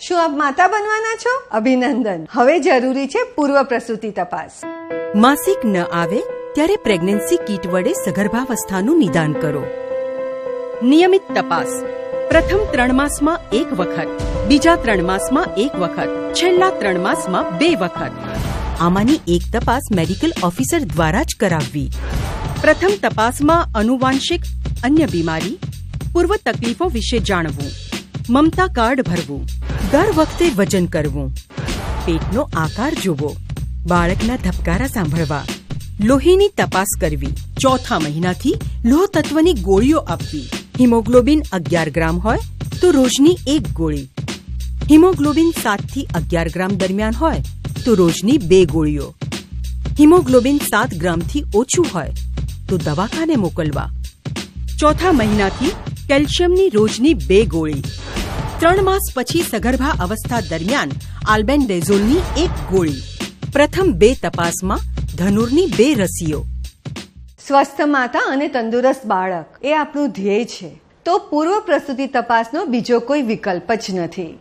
શું આપ માતા બનવાના છો? અભિનંદન. હવે જરૂરી છે પૂર્વ પ્રસૂતિ તપાસ. માસિક ન આવે ત્યારે પ્રેગ્નન્સી કીટ વડે સગર્ભાવસ્થાનું નિદાન કરો. નિયમિત તપાસ પ્રથમ 3 માસમાં 1 વખત, બીજા 3 માસમાં 1 વખત, છેલ્લા 3 માસમાં 2 વખત. આમાંની એક તપાસ મેડિકલ ઓફિસર દ્વારા જ કરાવવી. પ્રથમ તપાસમાં આનુવાંશિક, અન્ય બીમારી, પૂર્વ તકલીફો વિશે જાણવું, મમતા કાર્ડ ભરવું, દર વખતે વજન કરવું, પેટનો આકાર જોવો, બાળકના ધબકારા સાંભળવા, લોહીની તપાસ કરવી, ચોથા મહિનાથી લોહ તત્વની ગોળીઓ આપવી. હિમોગ્લોબિન 11 ગ્રામ હોય તો રોજની 1 ગોળી, હિમોગ્લોબિન 7 થી 11 ગ્રામ દરમિયાન હોય તો રોજની 2 ગોળીઓ, હિમોગ્લોબિન 7 ગ્રામથી ઓછું હોય તો દવાખાને મોકલવા. ચોથા મહિનાથી કેલ્શિયમની રોજની 2 ગોળી. 3 માસ પછી સગર્ભા અવસ્થા દરમિયાન આલ્બેન્ડેઝોલની 1 ગોળી. પ્રથમ 2 તપાસમાં ધનુરની 2 રસીઓ. સ્વસ્થ માતા અને તંદુરસ્ત બાળક એ આપણું ધ્યેય છે, તો પૂર્વ પ્રસૂતિ તપાસનો બીજો કોઈ વિકલ્પ જ નથી.